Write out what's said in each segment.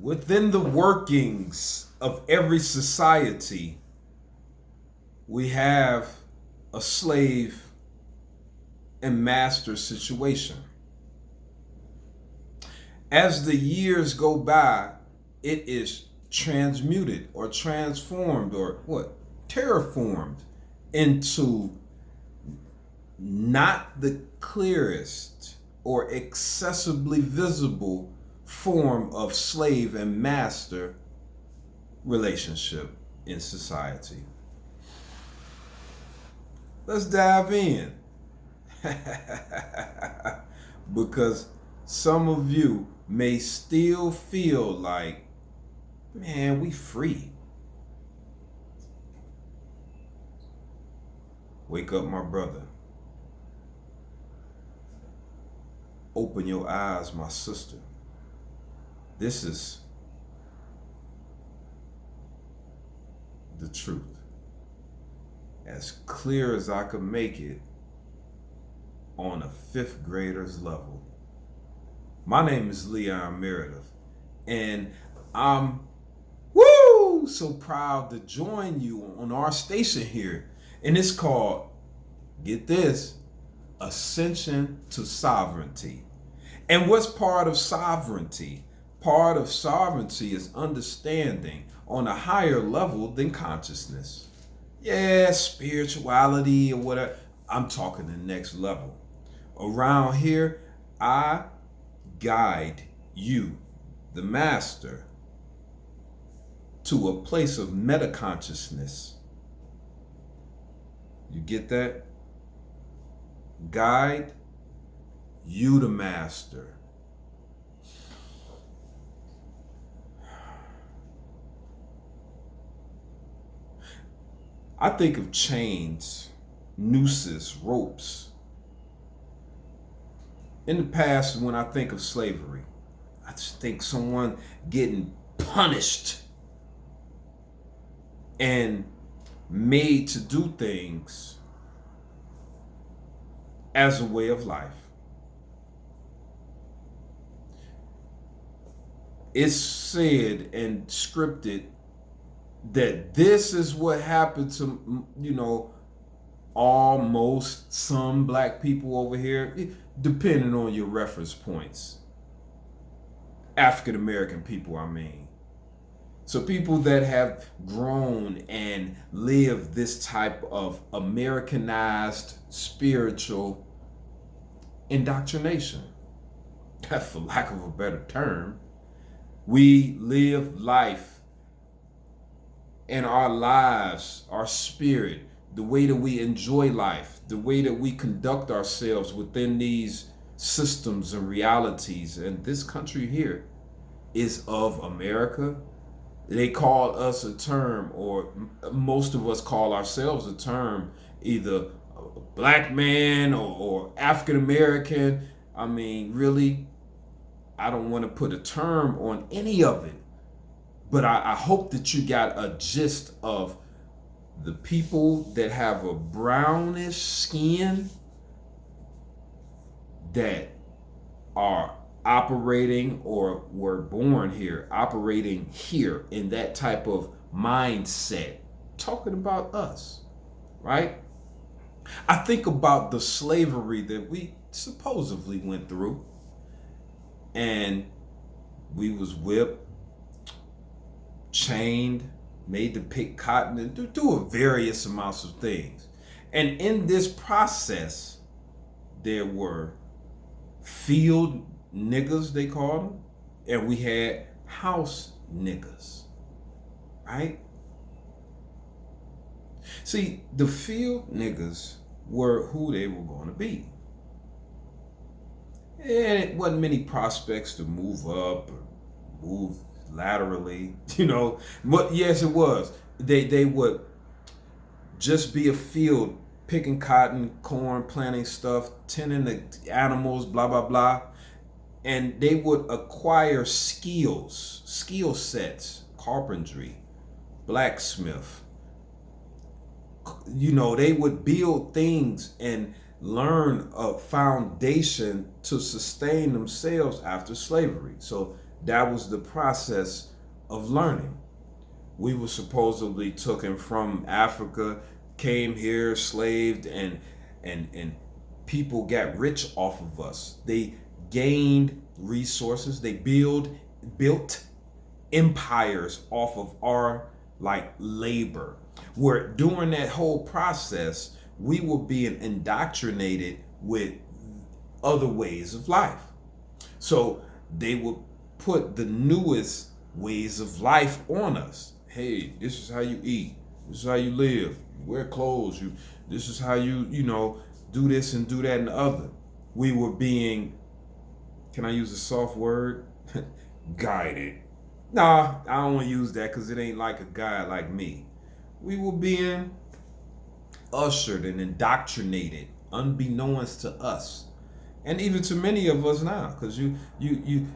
Within the workings of every society, we have a slave and master situation. As the years go by, it is transmuted or transformed or what? Terraformed into not the clearest or accessibly visible form of slave and master relationship in society. Let's dive in. Because some of you may still feel like, man, we free. Wake up, my brother. Open your eyes, my sister. This is the truth. As clear as I could make it on a fifth grader's level. My name is Leon Meredith, and I'm so proud to join you on our station here. And it's called, get this, Ascension to Sovereignty. And what's part of sovereignty? Part of sovereignty is understanding on a higher level than consciousness. Yeah, spirituality or whatever. I'm talking the next level. Around here, I guide you, the master, to a place of metaconsciousness. You get that? Guide you, the master. I think of chains, nooses, ropes. In the past, when I think of slavery, I just think someone getting punished and made to do things as a way of life. It's said and scripted that this is what happened to, almost some black people over here, depending on your reference points. African American people, I mean. So people that have grown and lived this type of Americanized spiritual indoctrination, for lack of a better term. We live life and our lives, our spirit, the way that we enjoy life, the way that we conduct ourselves within these systems and realities. And this country here is of America. They call us a term, or most of us call ourselves a term, either a black man or African American. I mean, really, I don't want to put a term on any of it, but I hope that you got a gist of the people that have a brownish skin that are operating or were born here, operating here in that type of mindset. Talking about us, right? I think about the slavery that we supposedly went through, and we was whipped, chained, made to pick cotton, and do various amounts of things. And in this process, there were field niggas, they called them, and we had house niggas, right? See, the field niggas were who they were going to be. And it wasn't many prospects to move up or move laterally, But yes, it was. They would just be a field, picking cotton, corn, planting stuff, tending the animals, blah, blah, blah. And they would acquire skill sets, carpentry, blacksmith. They would build things and learn a foundation to sustain themselves after slavery. So That was the process of learning. We were supposedly taken from Africa, came here, slaved, and people got rich off of us. They gained resources. They built empires off of our like labor. Where during that whole process, we were being indoctrinated with other ways of life. So they would put the newest ways of life on us. Hey, this is how you eat. This is how you live. You wear clothes. This is how you do this and do that and the other. We were being, can I use a soft word? Guided. Nah, I don't want to use that because it ain't like a guy like me. We were being ushered and indoctrinated unbeknownst to us, and even to many of us now, because you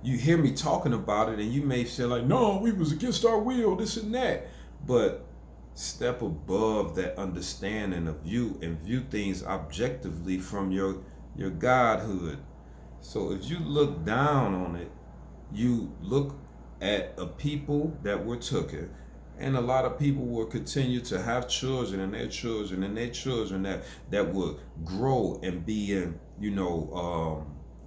hear me talking about it and you may say like, no, we was against our will, this and that. But step above that understanding of you and view things objectively from your godhood. So if you look down on it, you look at a people that were taken, and a lot of people will continue to have children and their children and their children that will grow and be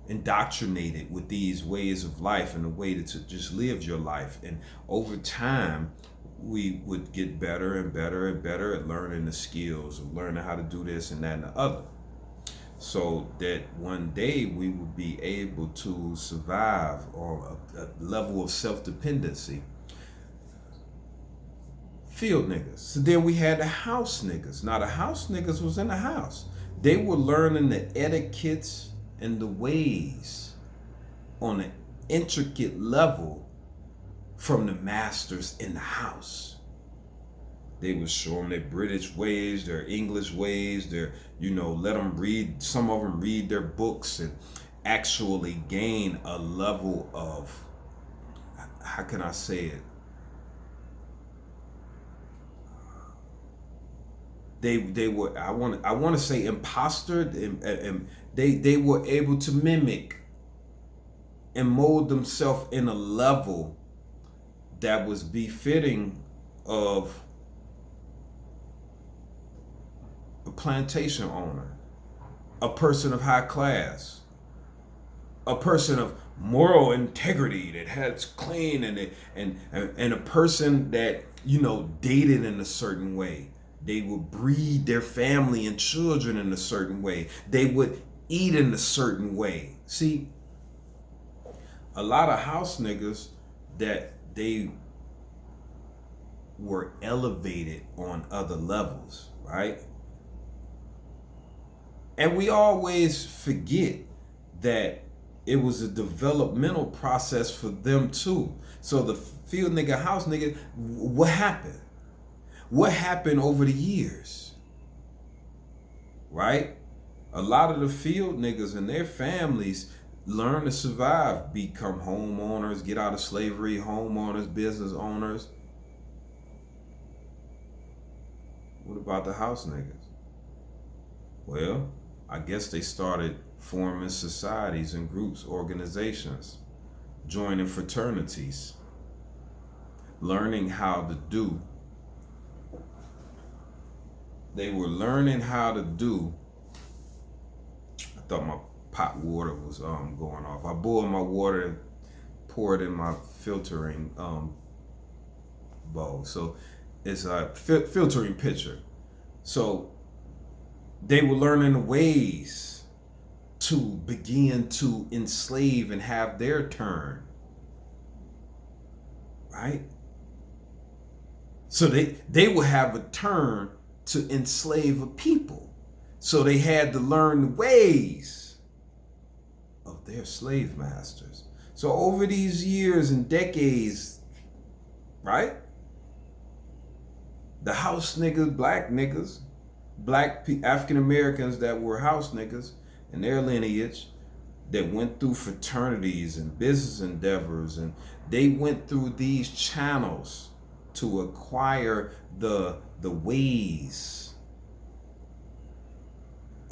indoctrinated with these ways of life and the way to just live your life. And over time, we would get better and better and better at learning the skills of learning how to do this and that and the other, so that one day we will be able to survive on a level of self-dependency. Field niggas. So then we had the house niggas. Now the house niggas was in the house. They were learning the etiquettes and the ways on an intricate level from the masters in the house. They would show them their British ways, their English ways, their, let them read, some of them read their books and actually gain a level of, how can I say it? They were, I want to say imposter, and they were able to mimic and mold themselves in a level that was befitting of a plantation owner, a person of high class, a person of moral integrity that has clean, and a person that dated in a certain way. They would breed their family and children in a certain way. They would eat in a certain way. See, a lot of house niggas that they were elevated on other levels, right? And we always forget that it was a developmental process for them too. So the field nigga, house nigga, what happened? What happened over the years, right? A lot of the field niggas and their families learn to survive, become homeowners, get out of slavery, homeowners, business owners. What about the house niggas? Well, I guess they started forming societies and groups, organizations, joining fraternities, learning how to do. They were learning how to do. I thought my pot water was going off. I boiled my water and poured it in my filtering bowl. So it's a filtering pitcher. So they were learning the ways to begin to enslave and have their turn, right? So they will have a turn to enslave a people. So they had to learn the ways of their slave masters. So over these years and decades, right? The house niggas, black African Americans that were house niggas and their lineage, that went through fraternities and business endeavors, and they went through these channels to acquire the ways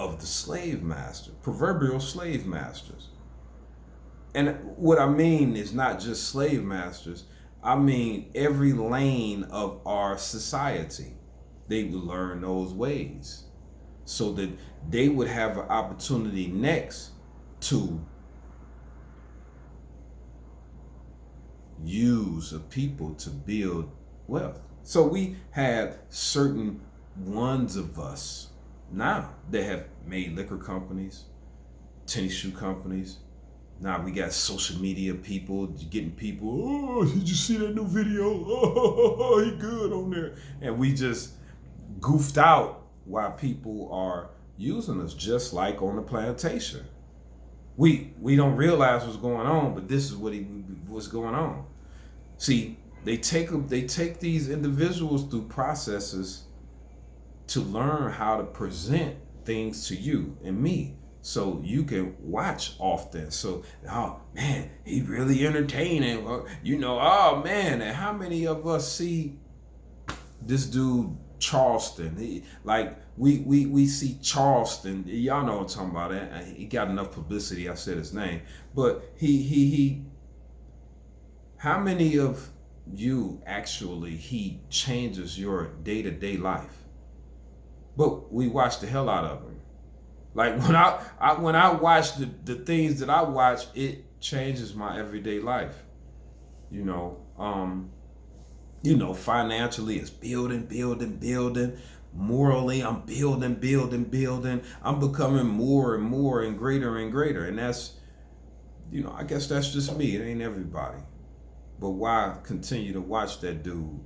of the slave master, proverbial slave masters. And what I mean is not just slave masters. I mean every lane of our society. They would learn those ways so that they would have an opportunity next to use a people to build wealth. So we have certain ones of us now that have made liquor companies, tennis shoe companies. Now we got social media people getting people. Oh, did you see that new video? Oh, he good on there. And we just goofed out while people are using us, just like on the plantation. We don't realize what's going on, but this is what's going on. See, they take these individuals through processes to learn how to present things to you and me, so you can watch often. So, oh man, he really entertaining. Oh man, and how many of us see this dude Charleston? We see Charleston. Y'all know what I'm talking about. He got enough publicity. I said his name, but he. How many of you actually he changes your day-to-day life? But we watch the hell out of him. Like when I watch the things that I watch, it changes my everyday life. You know, financially it's building. Morally, I'm building. I'm becoming more and more and greater. And that's, I guess that's just me. It ain't everybody. But why continue to watch that dude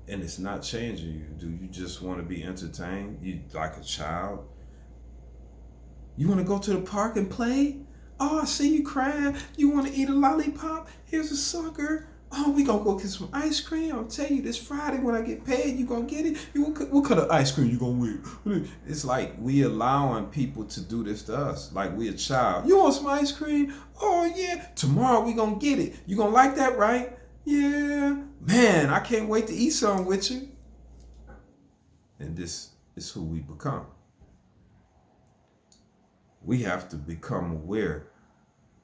and it's not changing you? Do you just want to be entertained? You like a child? You want to go to the park and play? Oh, I see you crying. You want to eat a lollipop? Here's a sucker. Oh, we gonna go get some ice cream. I'll tell you, this Friday when I get paid, you gonna get it. What kind of ice cream you gonna get? It's like we allowing people to do this to us, like we a child. You want some ice cream? Oh yeah. Tomorrow we gonna get it. You gonna like that, right? Yeah. Man, I can't wait to eat some with you. And this is who we become. We have to become aware,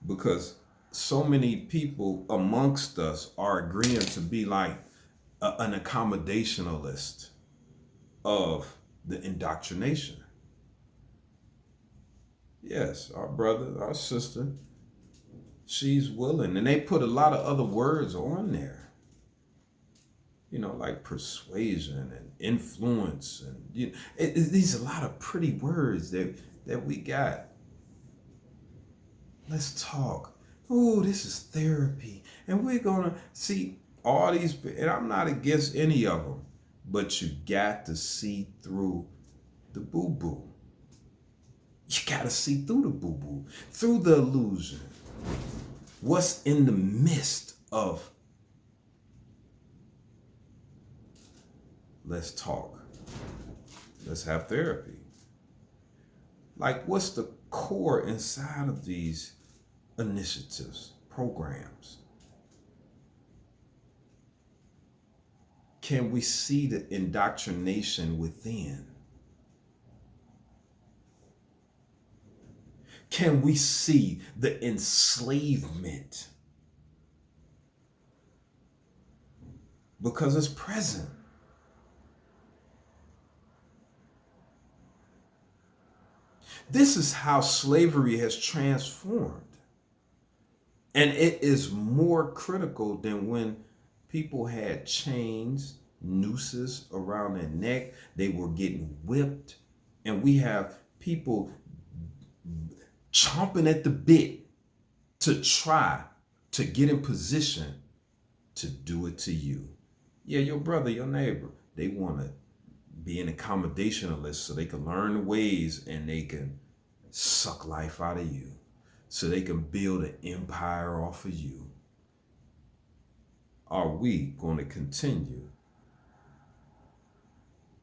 because so many people amongst us are agreeing to be like an accommodationalist of the indoctrination. Yes, our brother, our sister, she's willing. And they put a lot of other words on there, like persuasion and influence. And these are a lot of pretty words that we got. Let's talk. Oh, this is therapy. And we're going to see all these, and I'm not against any of them, but you got to see through the boo-boo. You got to see through the boo-boo, through the illusion. What's in the midst of, let's talk. Let's have therapy. Like, what's the core inside of these initiatives, programs? Can we see the indoctrination within? Can we see the enslavement? Because it's present. This is how slavery has transformed. And it is more critical than when people had chains, nooses around their neck. They were getting whipped. And we have people chomping at the bit to try to get in position to do it to you. Yeah, your brother, your neighbor, they want to be an accommodationalist so they can learn the ways and they can suck life out of you, so they can build an empire off of you. Are we going to continue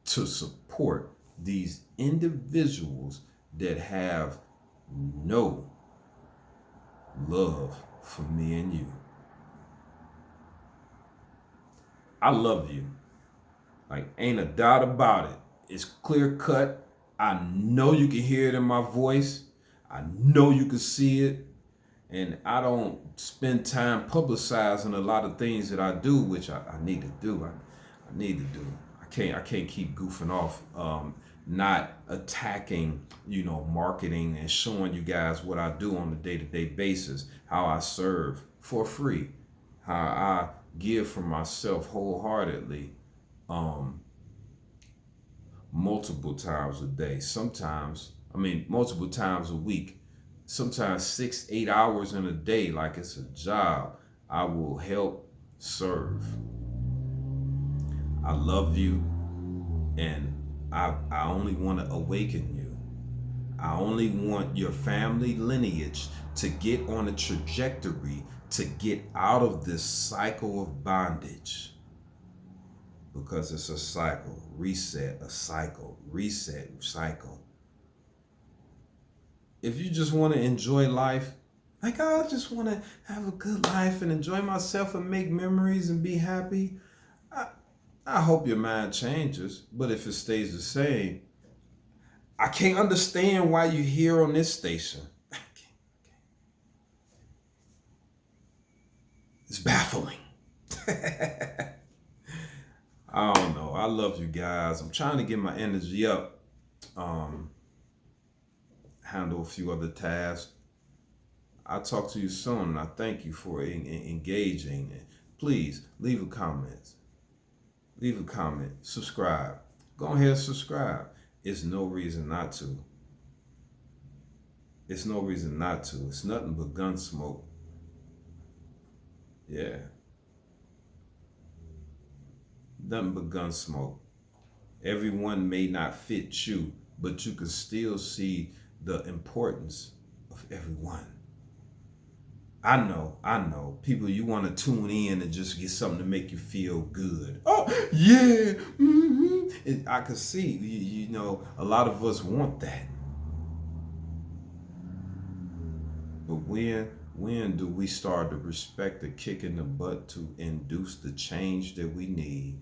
to support these individuals that have no love for me and you? I love you. Like, ain't a doubt about it. It's clear cut. I know you can hear it in my voice. I know you can see it. And I don't spend time publicizing a lot of things that I do, which I need to do. I need to do. I can't keep goofing off, not attacking, marketing and showing you guys what I do on a day-to-day basis, how I serve for free, how I give from myself wholeheartedly, um, multiple times a day. Sometimes, multiple times a week. Sometimes 6, 8 hours in a day, like it's a job. I will help serve. I love you, and I only want to awaken you. I only want your family lineage to get on a trajectory to get out of this cycle of bondage. Because it's a cycle, reset, a cycle, reset, cycle. If you just want to enjoy life, like, I just want to have a good life and enjoy myself and make memories and be happy, I hope your mind changes. But if it stays the same, I can't understand why you're here on this station. It's baffling. I don't know. I love you guys. I'm trying to get my energy up. Handle a few other tasks. I'll talk to you soon, and I thank you for engaging. Please leave a comment. Leave a comment. Subscribe. Go ahead and subscribe. It's no reason not to. It's no reason not to. It's nothing but gun smoke. Yeah. Nothing but gun smoke. Everyone may not fit you, but you can still see the importance of everyone. I know. People, you want to tune in and just get something to make you feel good. Oh, yeah. I can see, a lot of us want that. But when do we start to respect the kick in the butt to induce the change that we need?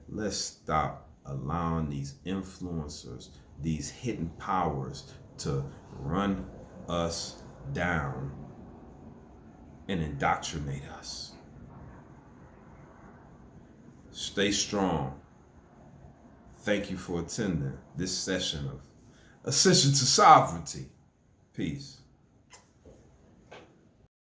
Let's stop allowing these influencers, these hidden powers, to run us down and indoctrinate us. Stay strong. Thank you for attending this session of Ascension to Sovereignty. Peace.